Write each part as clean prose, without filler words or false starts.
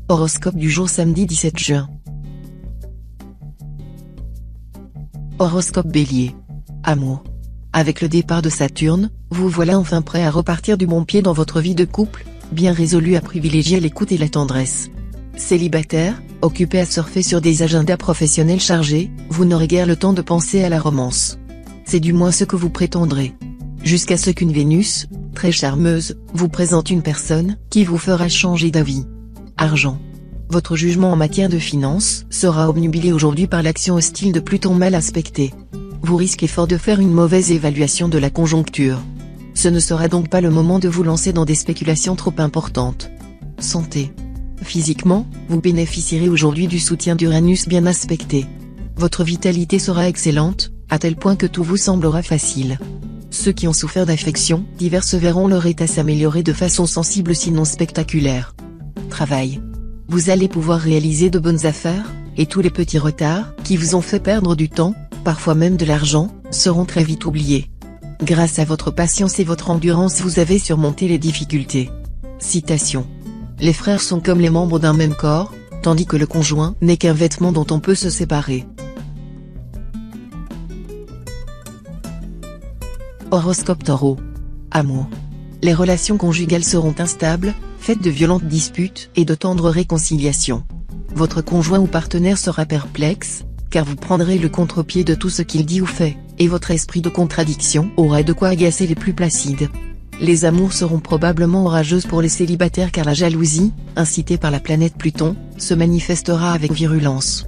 Horoscope du jour samedi 17 juin. Horoscope Bélier. Amour. Avec le départ de Saturne, vous voilà enfin prêt à repartir du bon pied dans votre vie de couple, bien résolu à privilégier l'écoute et la tendresse. Célibataire, occupé à surfer sur des agendas professionnels chargés, vous n'aurez guère le temps de penser à la romance. C'est du moins ce que vous prétendrez. Jusqu'à ce qu'une Vénus, très charmeuse, vous présente une personne qui vous fera changer d'avis. Argent. Votre jugement en matière de finances sera obnubilé aujourd'hui par l'action hostile de Pluton mal aspecté. Vous risquez fort de faire une mauvaise évaluation de la conjoncture. Ce ne sera donc pas le moment de vous lancer dans des spéculations trop importantes. Santé. Physiquement, vous bénéficierez aujourd'hui du soutien d'Uranus bien aspecté. Votre vitalité sera excellente, à tel point que tout vous semblera facile. Ceux qui ont souffert d'affections diverses verront leur état s'améliorer de façon sensible sinon spectaculaire. Travail. Vous allez pouvoir réaliser de bonnes affaires, et tous les petits retards qui vous ont fait perdre du temps, parfois même de l'argent, seront très vite oubliés. Grâce à votre patience et votre endurance vous avez surmonté les difficultés. Citation. Les frères sont comme les membres d'un même corps, tandis que le conjoint n'est qu'un vêtement dont on peut se séparer. Horoscope Taureau. Amour. Les relations conjugales seront instables, faites de violentes disputes et de tendres réconciliations. Votre conjoint ou partenaire sera perplexe, car vous prendrez le contre-pied de tout ce qu'il dit ou fait, et votre esprit de contradiction aura de quoi agacer les plus placides. Les amours seront probablement orageuses pour les célibataires car la jalousie, incitée par la planète Pluton, se manifestera avec virulence.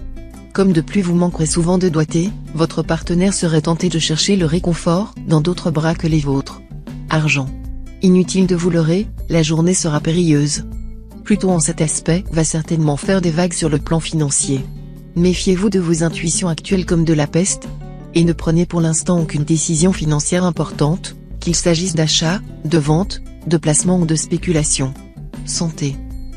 Comme de plus vous manquerez souvent de doigté, votre partenaire serait tenté de chercher le réconfort dans d'autres bras que les vôtres. Argent. Inutile de vous leurrer, la journée sera périlleuse. Pluton en cet aspect va certainement faire des vagues sur le plan financier. Méfiez-vous de vos intuitions actuelles comme de la peste, et ne prenez pour l'instant aucune décision financière importante, qu'il s'agisse d'achat, de vente, de placement ou de spéculation. Santé.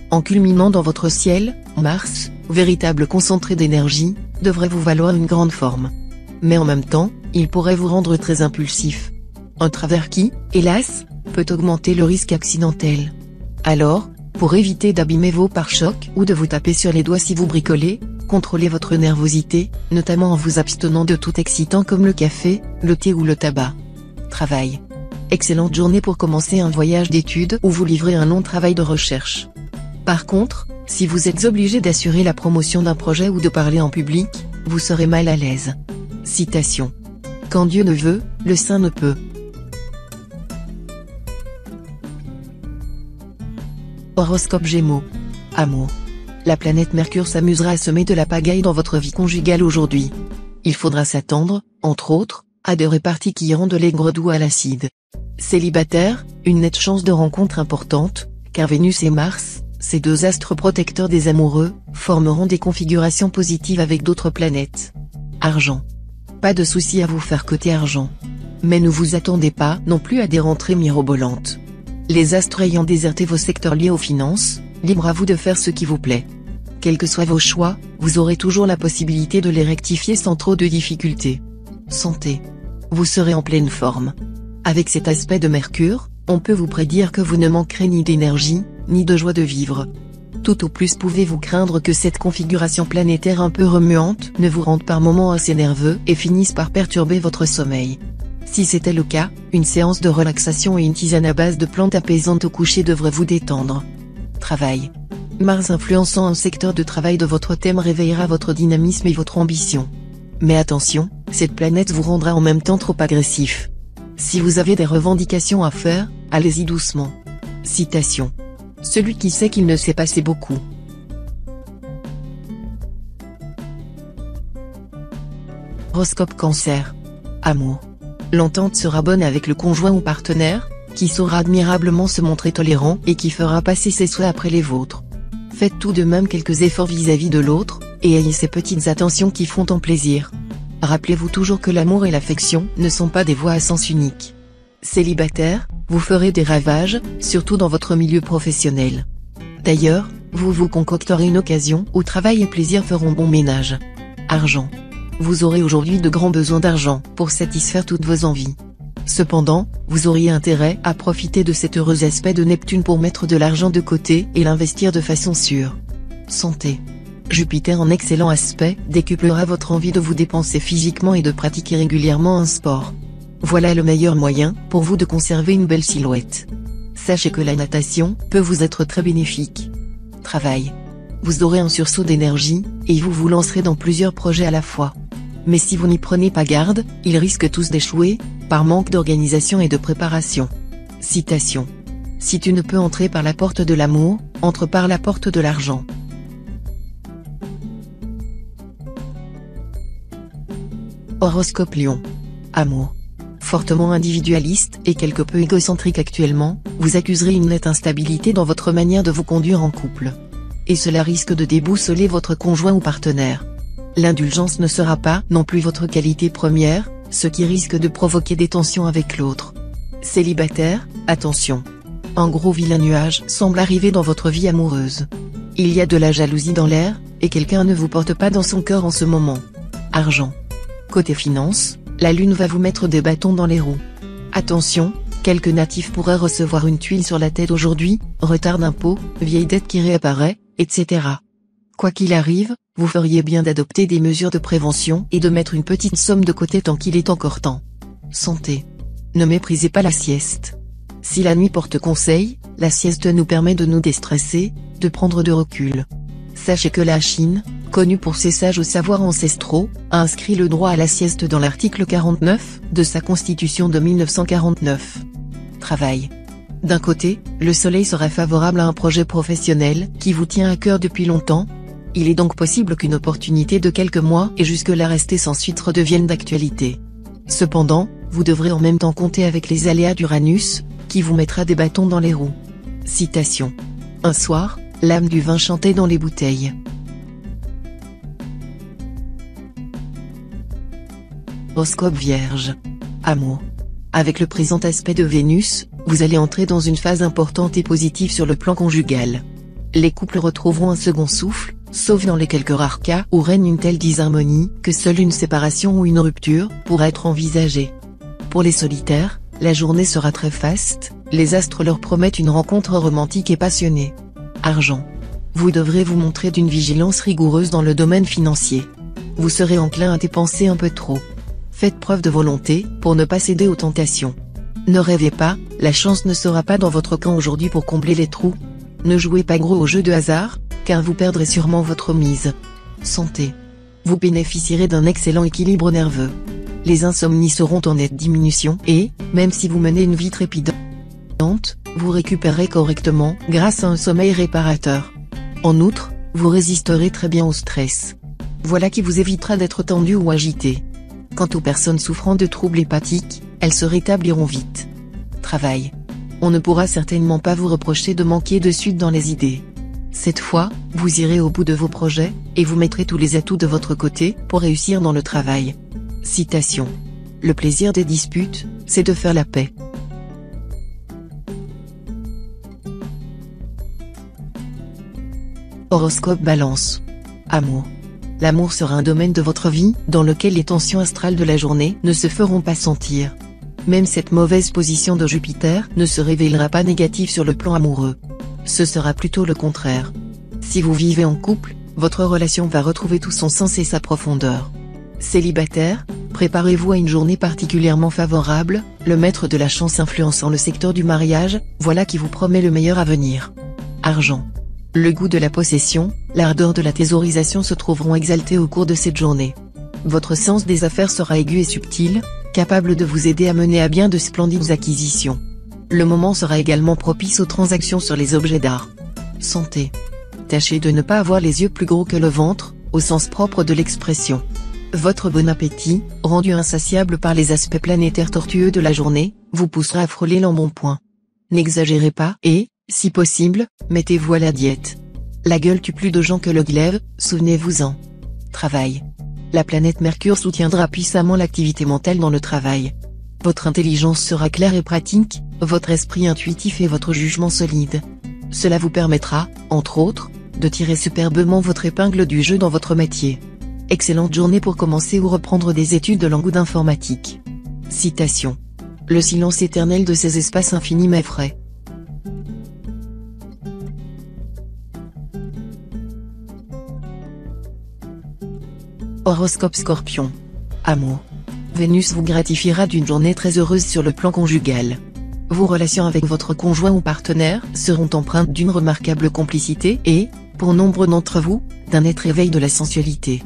En culminant dans votre ciel, Mars, véritable concentré d'énergie, devrait vous valoir une grande forme. Mais en même temps, il pourrait vous rendre très impulsif. Un travers qui, hélas, peut augmenter le risque accidentel. Alors, pour éviter d'abîmer vos pare-chocs ou de vous taper sur les doigts si vous bricolez, contrôlez votre nervosité, notamment en vous abstenant de tout excitant comme le café, le thé ou le tabac. Travail. Excellente journée pour commencer un voyage d'études ou vous livrer un long travail de recherche. Par contre, si vous êtes obligé d'assurer la promotion d'un projet ou de parler en public, vous serez mal à l'aise. Citation. Quand Dieu ne veut, le saint ne peut. Horoscope Gémeaux. Amour. La planète Mercure s'amusera à semer de la pagaille dans votre vie conjugale aujourd'hui. Il faudra s'attendre, entre autres, à des réparties qui iront de l'aigre doux à l'acide. Célibataire, une nette chance de rencontre importante, car Vénus et Mars, ces deux astres protecteurs des amoureux, formeront des configurations positives avec d'autres planètes. Argent. Pas de souci à vous faire côté argent. Mais ne vous attendez pas non plus à des rentrées mirobolantes. Les astres ayant déserté vos secteurs liés aux finances, libre à vous de faire ce qui vous plaît. Quels que soient vos choix, vous aurez toujours la possibilité de les rectifier sans trop de difficultés. Santé. Vous serez en pleine forme. Avec cet aspect de Mercure, on peut vous prédire que vous ne manquerez ni d'énergie, ni de joie de vivre. Tout au plus pouvez-vous craindre que cette configuration planétaire un peu remuante ne vous rende par moments assez nerveux et finisse par perturber votre sommeil. Si c'était le cas, une séance de relaxation et une tisane à base de plantes apaisantes au coucher devrait vous détendre. Travail. Mars influençant un secteur de travail de votre thème réveillera votre dynamisme et votre ambition. Mais attention, cette planète vous rendra en même temps trop agressif. Si vous avez des revendications à faire, allez-y doucement. Citation. Celui qui sait qu'il ne sait pas sait beaucoup. Horoscope Cancer. Amour. L'entente sera bonne avec le conjoint ou partenaire, qui saura admirablement se montrer tolérant et qui fera passer ses souhaits après les vôtres. Faites tout de même quelques efforts vis-à-vis de l'autre, et ayez ces petites attentions qui font en plaisir. Rappelez-vous toujours que l'amour et l'affection ne sont pas des voies à sens unique. Célibataire, vous ferez des ravages, surtout dans votre milieu professionnel. D'ailleurs, vous vous concocterez une occasion où travail et plaisir feront bon ménage. Argent. Vous aurez aujourd'hui de grands besoins d'argent pour satisfaire toutes vos envies. Cependant, vous auriez intérêt à profiter de cet heureux aspect de Neptune pour mettre de l'argent de côté et l'investir de façon sûre. Santé. Jupiter en excellent aspect décuplera votre envie de vous dépenser physiquement et de pratiquer régulièrement un sport. Voilà le meilleur moyen pour vous de conserver une belle silhouette. Sachez que la natation peut vous être très bénéfique. Travail. Vous aurez un sursaut d'énergie, et vous vous lancerez dans plusieurs projets à la fois. Mais si vous n'y prenez pas garde, ils risquent tous d'échouer, par manque d'organisation et de préparation. Citation. Si tu ne peux entrer par la porte de l'amour, entre par la porte de l'argent. Horoscope Lion. Amour. Fortement individualiste et quelque peu égocentrique actuellement, vous accuserez une nette instabilité dans votre manière de vous conduire en couple. Et cela risque de déboussoler votre conjoint ou partenaire. L'indulgence ne sera pas non plus votre qualité première, ce qui risque de provoquer des tensions avec l'autre. Célibataire, attention. Un gros vilain nuage semble arriver dans votre vie amoureuse. Il y a de la jalousie dans l'air, et quelqu'un ne vous porte pas dans son cœur en ce moment. Argent. Côté finance, la lune va vous mettre des bâtons dans les roues. Attention, quelques natifs pourraient recevoir une tuile sur la tête aujourd'hui, retard d'impôt, vieille dette qui réapparaît, etc. Quoi qu'il arrive, vous feriez bien d'adopter des mesures de prévention et de mettre une petite somme de côté tant qu'il est encore temps. Santé. Ne méprisez pas la sieste. Si la nuit porte conseil, la sieste nous permet de nous déstresser, de prendre de recul. Sachez que la Chine, connue pour ses sages aux savoirs ancestraux, a inscrit le droit à la sieste dans l'article 49 de sa constitution de 1949. Travail. D'un côté, le soleil sera favorable à un projet professionnel qui vous tient à cœur depuis longtemps. Il est donc possible qu'une opportunité de quelques mois et jusque-là restée sans suite redevienne d'actualité. Cependant, vous devrez en même temps compter avec les aléas d'Uranus, qui vous mettra des bâtons dans les roues. Citation. Un soir, l'âme du vin chantait dans les bouteilles. Horoscope Vierge. Amour. Avec le présent aspect de Vénus, vous allez entrer dans une phase importante et positive sur le plan conjugal. Les couples retrouveront un second souffle, sauf dans les quelques rares cas où règne une telle disharmonie que seule une séparation ou une rupture pourra être envisagée. Pour les solitaires, la journée sera très faste, les astres leur promettent une rencontre romantique et passionnée. Argent. Vous devrez vous montrer d'une vigilance rigoureuse dans le domaine financier. Vous serez enclin à dépenser un peu trop. Faites preuve de volonté pour ne pas céder aux tentations. Ne rêvez pas, la chance ne sera pas dans votre camp aujourd'hui pour combler les trous. Ne jouez pas gros au jeu de hasard, car vous perdrez sûrement votre mise. Santé. Vous bénéficierez d'un excellent équilibre nerveux. Les insomnies seront en nette diminution et, même si vous menez une vie trépidante, vous récupérerez correctement grâce à un sommeil réparateur. En outre, vous résisterez très bien au stress. Voilà qui vous évitera d'être tendu ou agité. Quant aux personnes souffrant de troubles hépatiques, elles se rétabliront vite. Travail. On ne pourra certainement pas vous reprocher de manquer de suite dans les idées. Cette fois, vous irez au bout de vos projets, et vous mettrez tous les atouts de votre côté pour réussir dans le travail. Citation. Le plaisir des disputes, c'est de faire la paix. Horoscope Balance. Amour. L'amour sera un domaine de votre vie dans lequel les tensions astrales de la journée ne se feront pas sentir. Même cette mauvaise position de Jupiter ne se révélera pas négative sur le plan amoureux. Ce sera plutôt le contraire. Si vous vivez en couple, votre relation va retrouver tout son sens et sa profondeur. Célibataire, préparez-vous à une journée particulièrement favorable, le maître de la chance influençant le secteur du mariage, voilà qui vous promet le meilleur avenir. Argent. Le goût de la possession, l'ardeur de la thésaurisation se trouveront exaltés au cours de cette journée. Votre sens des affaires sera aigu et subtil, capable de vous aider à mener à bien de splendides acquisitions. Le moment sera également propice aux transactions sur les objets d'art. Santé. Tâchez de ne pas avoir les yeux plus gros que le ventre, au sens propre de l'expression. Votre bon appétit, rendu insatiable par les aspects planétaires tortueux de la journée, vous poussera à frôler l'embonpoint. N'exagérez pas et, si possible, mettez-vous à la diète. La gueule tue plus de gens que le glaive, souvenez-vous-en. Travail. La planète Mercure soutiendra puissamment l'activité mentale dans le travail. Votre intelligence sera claire et pratique, votre esprit intuitif et votre jugement solide. Cela vous permettra, entre autres, de tirer superbement votre épingle du jeu dans votre métier. Excellente journée pour commencer ou reprendre des études de langue ou d'informatique. Citation. Le silence éternel de ces espaces infinis m'effraie. Horoscope Scorpion. Amour. Vénus vous gratifiera d'une journée très heureuse sur le plan conjugal. Vos relations avec votre conjoint ou partenaire seront empreintes d'une remarquable complicité et, pour nombre d'entre vous, d'un net réveil de la sensualité.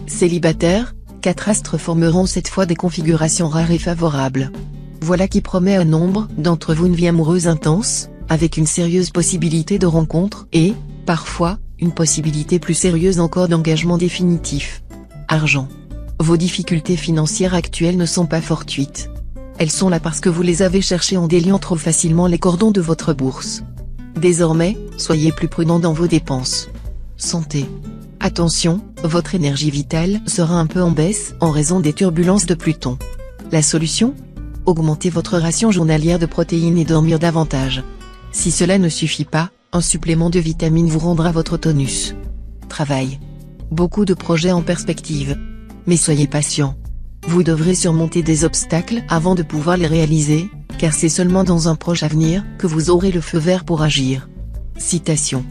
Célibataire, 4 astres formeront cette fois des configurations rares et favorables. Voilà qui promet à nombre d'entre vous une vie amoureuse intense, avec une sérieuse possibilité de rencontre et, parfois, une possibilité plus sérieuse encore d'engagement définitif. Argent. Vos difficultés financières actuelles ne sont pas fortuites. Elles sont là parce que vous les avez cherchées en déliant trop facilement les cordons de votre bourse. Désormais, soyez plus prudent dans vos dépenses. Santé. Attention, votre énergie vitale sera un peu en baisse en raison des turbulences de Pluton. La solution ? Augmentez votre ration journalière de protéines et dormir davantage. Si cela ne suffit pas, un supplément de vitamines vous rendra votre tonus. Travail. Beaucoup de projets en perspective. Mais soyez patient. Vous devrez surmonter des obstacles avant de pouvoir les réaliser, car c'est seulement dans un proche avenir que vous aurez le feu vert pour agir. Citation.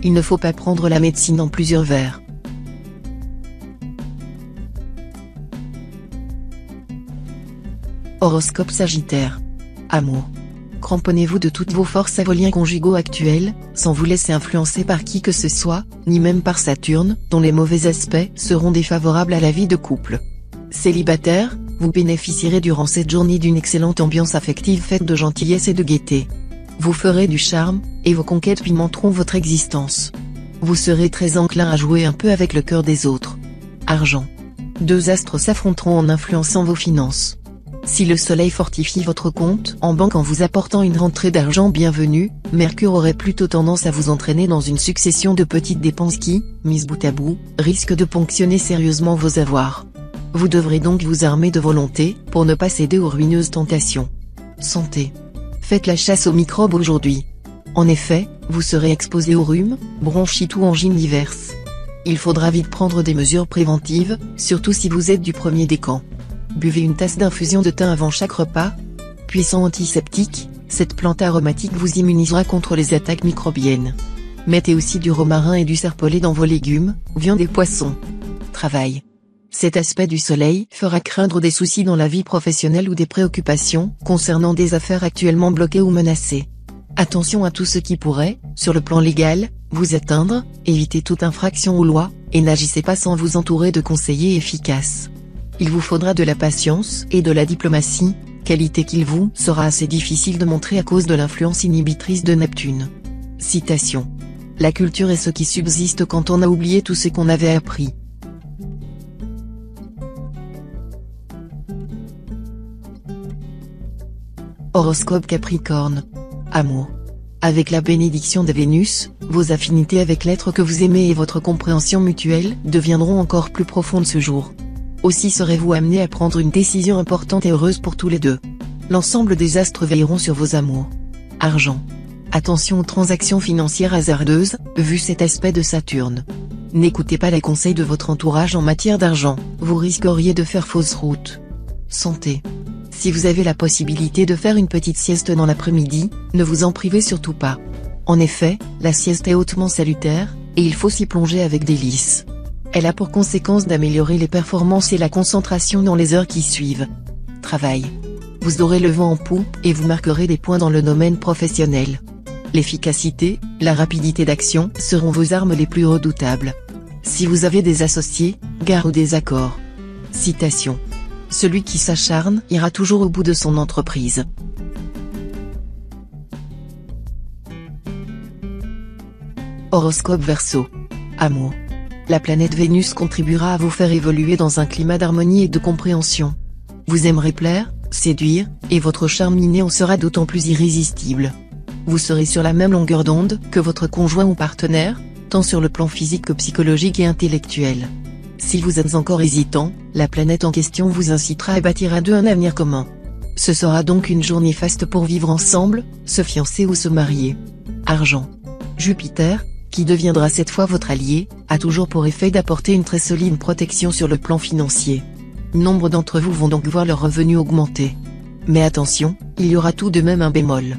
Il ne faut pas prendre la médecine en plusieurs verres. Horoscope Sagittaire. Amour. Cramponnez-vous de toutes vos forces à vos liens conjugaux actuels, sans vous laisser influencer par qui que ce soit, ni même par Saturne, dont les mauvais aspects seront défavorables à la vie de couple. Célibataire, vous bénéficierez durant cette journée d'une excellente ambiance affective faite de gentillesse et de gaieté. Vous ferez du charme, et vos conquêtes pimenteront votre existence. Vous serez très enclin à jouer un peu avec le cœur des autres. Argent. 2 astres s'affronteront en influençant vos finances. Si le soleil fortifie votre compte en banque en vous apportant une rentrée d'argent bienvenue, Mercure aurait plutôt tendance à vous entraîner dans une succession de petites dépenses qui, mises bout à bout, risquent de ponctionner sérieusement vos avoirs. Vous devrez donc vous armer de volonté pour ne pas céder aux ruineuses tentations. Santé. Faites la chasse aux microbes aujourd'hui. En effet, vous serez exposé aux rhumes, bronchites ou angines diverses. Il faudra vite prendre des mesures préventives, surtout si vous êtes du premier des camps. Buvez une tasse d'infusion de thym avant chaque repas. Puissant antiseptique, cette plante aromatique vous immunisera contre les attaques microbiennes. Mettez aussi du romarin et du serpolet dans vos légumes, viande et poissons. Travail. Cet aspect du soleil fera craindre des soucis dans la vie professionnelle ou des préoccupations concernant des affaires actuellement bloquées ou menacées. Attention à tout ce qui pourrait, sur le plan légal, vous atteindre, évitez toute infraction aux lois, et n'agissez pas sans vous entourer de conseillers efficaces. Il vous faudra de la patience et de la diplomatie, qualité qu'il vous sera assez difficile de montrer à cause de l'influence inhibitrice de Neptune. Citation. La culture est ce qui subsiste quand on a oublié tout ce qu'on avait appris. Horoscope Capricorne. Amour. Avec la bénédiction de Vénus, vos affinités avec l'être que vous aimez et votre compréhension mutuelle deviendront encore plus profondes ce jour. Aussi serez-vous amené à prendre une décision importante et heureuse pour tous les deux. L'ensemble des astres veilleront sur vos amours. Argent. Attention aux transactions financières hasardeuses, vu cet aspect de Saturne. N'écoutez pas les conseils de votre entourage en matière d'argent, vous risqueriez de faire fausse route. Santé. Si vous avez la possibilité de faire une petite sieste dans l'après-midi, ne vous en privez surtout pas. En effet, la sieste est hautement salutaire, et il faut s'y plonger avec délice. Elle a pour conséquence d'améliorer les performances et la concentration dans les heures qui suivent. Travail. Vous aurez le vent en poupe et vous marquerez des points dans le domaine professionnel. L'efficacité, la rapidité d'action seront vos armes les plus redoutables. Si vous avez des associés, gare aux désaccords. Citation. Celui qui s'acharne ira toujours au bout de son entreprise. Horoscope Verseau. Amour. La planète Vénus contribuera à vous faire évoluer dans un climat d'harmonie et de compréhension. Vous aimerez plaire, séduire, et votre charme inné en sera d'autant plus irrésistible. Vous serez sur la même longueur d'onde que votre conjoint ou partenaire, tant sur le plan physique que psychologique et intellectuel. Si vous êtes encore hésitant, la planète en question vous incitera à bâtir à deux un avenir commun. Ce sera donc une journée faste pour vivre ensemble, se fiancer ou se marier. Argent. Jupiter, qui deviendra cette fois votre allié, a toujours pour effet d'apporter une très solide protection sur le plan financier. Nombre d'entre vous vont donc voir leurs revenus augmenter. Mais attention, il y aura tout de même un bémol.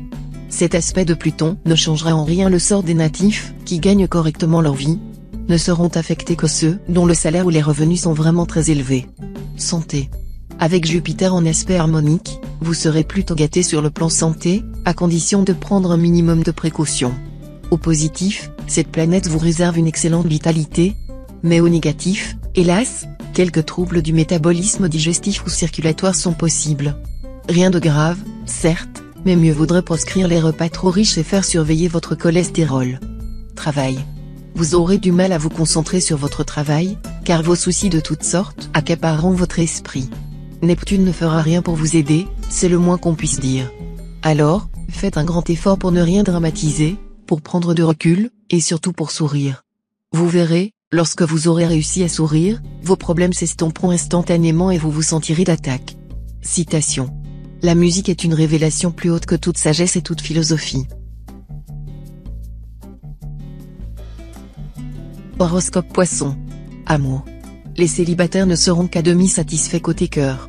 Cet aspect de Pluton ne changera en rien le sort des natifs, qui gagnent correctement leur vie. Ne seront affectés que ceux dont le salaire ou les revenus sont vraiment très élevés. Santé. Avec Jupiter en aspect harmonique, vous serez plutôt gâté sur le plan santé, à condition de prendre un minimum de précautions. Au positif, cette planète vous réserve une excellente vitalité. Mais au négatif, hélas, quelques troubles du métabolisme digestif ou circulatoire sont possibles. Rien de grave, certes, mais mieux vaudrait proscrire les repas trop riches et faire surveiller votre cholestérol. Travail. Vous aurez du mal à vous concentrer sur votre travail, car vos soucis de toutes sortes accapareront votre esprit. Neptune ne fera rien pour vous aider, c'est le moins qu'on puisse dire. Alors, faites un grand effort pour ne rien dramatiser, pour prendre du recul, et surtout pour sourire. Vous verrez, lorsque vous aurez réussi à sourire, vos problèmes s'estomperont instantanément et vous vous sentirez d'attaque. Citation. La musique est une révélation plus haute que toute sagesse et toute philosophie. Horoscope Poisson. Amour. Les célibataires ne seront qu'à demi satisfaits côté cœur.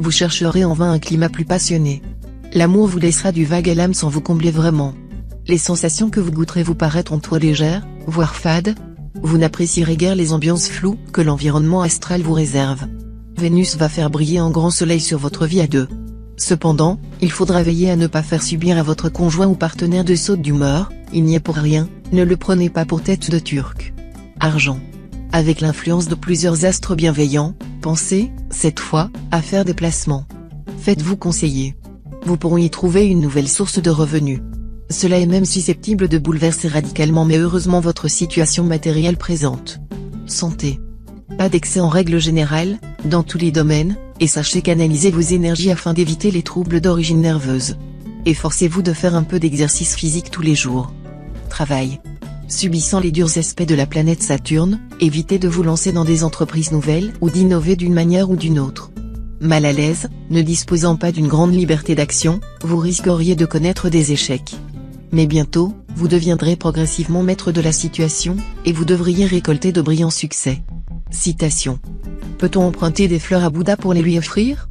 Vous chercherez en vain un climat plus passionné. L'amour vous laissera du vague à l'âme sans vous combler vraiment. Les sensations que vous goûterez vous paraîtront trop légères, voire fades. Vous n'apprécierez guère les ambiances floues que l'environnement astral vous réserve. Vénus va faire briller un grand soleil sur votre vie à deux. Cependant, il faudra veiller à ne pas faire subir à votre conjoint ou partenaire de sautes d'humeur, il n'y est pour rien, ne le prenez pas pour tête de turc. Argent. Avec l'influence de plusieurs astres bienveillants, pensez, cette fois, à faire des placements. Faites-vous conseiller. Vous pourrez y trouver une nouvelle source de revenus. Cela est même susceptible de bouleverser radicalement mais heureusement votre situation matérielle présente. Santé. Pas d'excès en règle générale, dans tous les domaines, et sachez canaliser vos énergies afin d'éviter les troubles d'origine nerveuse. Efforcez-vous de faire un peu d'exercice physique tous les jours. Travail. Subissant les durs aspects de la planète Saturne, évitez de vous lancer dans des entreprises nouvelles ou d'innover d'une manière ou d'une autre. Mal à l'aise, ne disposant pas d'une grande liberté d'action, vous risqueriez de connaître des échecs. Mais bientôt, vous deviendrez progressivement maître de la situation, et vous devriez récolter de brillants succès. Citation. Peut-on emprunter des fleurs à Bouddha pour les lui offrir ?